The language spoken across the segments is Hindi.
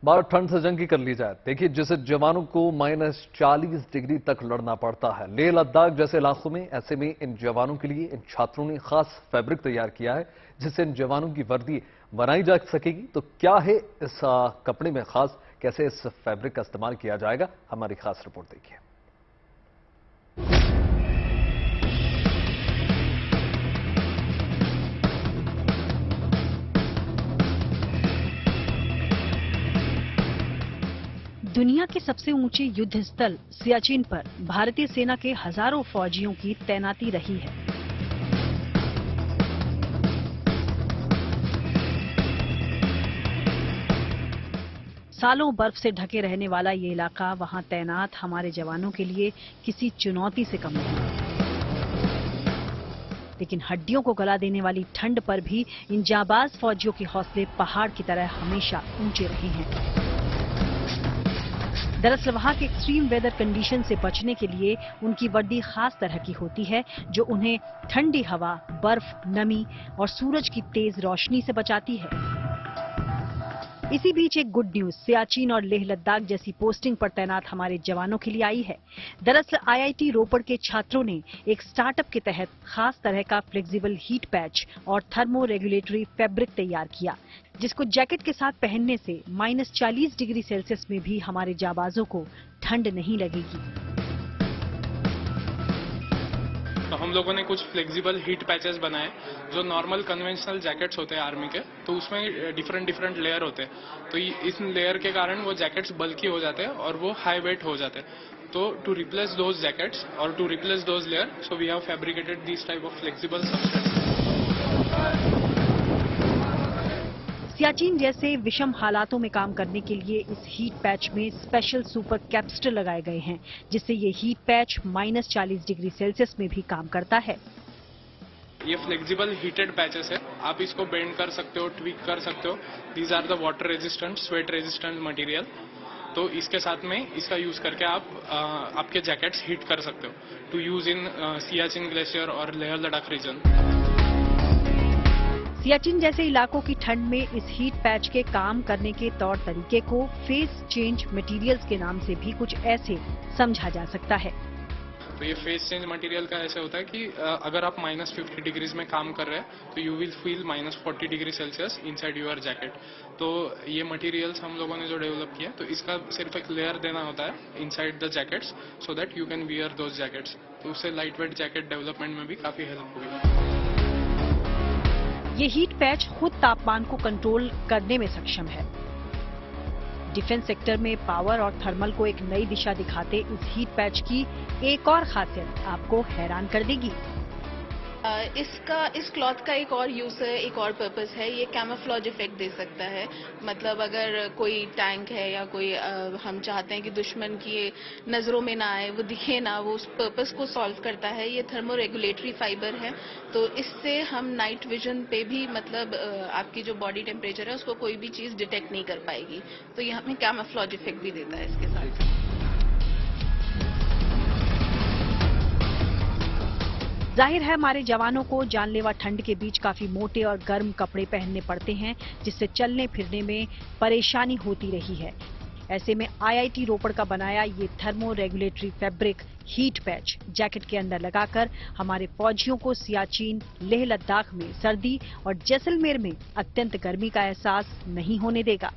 बात ठंड से जंग की कर ली जाए। देखिए, जिसे जवानों को -40 डिग्री तक लड़ना पड़ता है लेह लद्दाख जैसे इलाकों में, ऐसे में इन जवानों के लिए इन छात्रों ने खास फैब्रिक तैयार किया है जिससे इन जवानों की वर्दी बनाई जा सकेगी। तो क्या है इस कपड़े में खास, कैसे इस फैब्रिक का इस्तेमाल किया जाएगा, हमारी खास रिपोर्ट देखिए। दुनिया के सबसे ऊंचे युद्ध स्थल सियाचिन पर भारतीय सेना के हजारों फौजियों की तैनाती रही है। सालों बर्फ से ढके रहने वाला ये इलाका वहां तैनात हमारे जवानों के लिए किसी चुनौती से कम नहीं। लेकिन हड्डियों को गला देने वाली ठंड पर भी इन जाबाज फौजियों के हौसले पहाड़ की तरह हमेशा ऊंचे रहे हैं। दरअसल वहां के एक्सट्रीम वेदर कंडीशन से बचने के लिए उनकी वर्दी खास तरह की होती है जो उन्हें ठंडी हवा, बर्फ, नमी और सूरज की तेज रोशनी से बचाती है। इसी बीच एक गुड न्यूज सियाचिन और लेह लद्दाख जैसी पोस्टिंग पर तैनात हमारे जवानों के लिए आई है। दरअसल आईआईटी रोपड़ के छात्रों ने एक स्टार्टअप के तहत खास तरह का फ्लेक्सिबल हीट पैच और थर्मो रेगुलेटरी फैब्रिक तैयार किया, जिसको जैकेट के साथ पहनने से -40 डिग्री सेल्सियस में भी हमारे जाबाजों को ठंड नहीं लगेगी। तो हम लोगों ने कुछ फ्लेक्सिबल हीट पैचेस बनाए जो नॉर्मल कन्वेंशनल जैकेट्स होते हैं आर्मी के, तो उसमें डिफरेंट लेयर होते हैं। तो इस लेयर के कारण वो जैकेट्स बल्की हो जाते हैं और वो हाई वेट हो जाते हैं। तो टू रिप्लेस दोज जैकेट्स और to replace those layer, so we have fabricated this type of flexible substance. Siachen जैसे विषम हालातों में काम करने के लिए इस हीट पैच में स्पेशल सुपर कैप्स्टर लगाए गए हैं, जिससे ये हीट पैच -40 डिग्री सेल्सियस में भी काम करता है। ये फ्लेक्सिबल हीटेड पैचेस है, आप इसको बेंड कर सकते हो, ट्विक कर सकते हो। These are the water resistant, sweat resistant material. तो इसके साथ में इसका यूज करके आप आपके जैकेट्स हीट कर सकते हो to use in Siachen glacier और लेह लद्दाख रीजन। सियाचिन जैसे इलाकों की ठंड में इस हीट पैच के काम करने के तौर तरीके को फेस चेंज मटेरियल्स के नाम से भी कुछ ऐसे समझा जा सकता है। तो ये फेस चेंज मटेरियल का ऐसे होता है कि अगर आप -50 डिग्रीज में काम कर रहे हैं तो you will feel -40 degree Celsius inside your jacket. तो ये मटेरियल्स हम लोगों ने जो डेवलप किया, तो इसका सिर्फ एक लेयर देना होता है inside the jackets so that you can wear those jackets. तो उससे लाइट वेट जैकेट डेवलपमेंट में भी काफी हेल्प हुई। ये हीट पैच खुद तापमान को कंट्रोल करने में सक्षम है। डिफेंस सेक्टर में पावर और थर्मल को एक नई दिशा दिखाते इस हीट पैच की एक और खासियत आपको हैरान कर देगी। इस क्लॉथ का एक और यूज है, एक और पर्पस है, ये कैमोफ्लेज इफेक्ट दे सकता है। मतलब अगर कोई टैंक है या कोई हम चाहते हैं कि दुश्मन की नजरों में ना आए, वो दिखे ना, वो उस पर्पस को सॉल्व करता है। ये थर्मो रेगुलेटरी फाइबर है, तो इससे हम नाइट विजन पे भी मतलब आपकी जो बॉडी टेम्परेचर है उसको कोई भी चीज डिटेक्ट नहीं कर पाएगी। तो ये हमें कैमोफ्लेज इफेक्ट भी देता है इसके साथ। जाहिर है हमारे जवानों को जानलेवा ठंड के बीच काफी मोटे और गर्म कपड़े पहनने पड़ते हैं, जिससे चलने फिरने में परेशानी होती रही है। ऐसे में आईआईटी रोपड़ का बनाया ये thermo regulatory fabric heat patch jacket के अंदर लगाकर हमारे फौजियों को सियाचिन, लेह लद्दाख में सर्दी और जैसलमेर में अत्यंत गर्मी का एहसास नहीं होने देगा।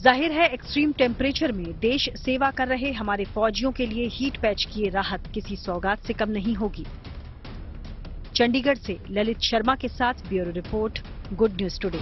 जाहिर है एक्सट्रीम टेम्परेचर में देश सेवा कर रहे हमारे फौजियों के लिए हीट पैच की राहत किसी सौगात से कम नहीं होगी। चंडीगढ़ से ललित शर्मा के साथ bureau report, good news today.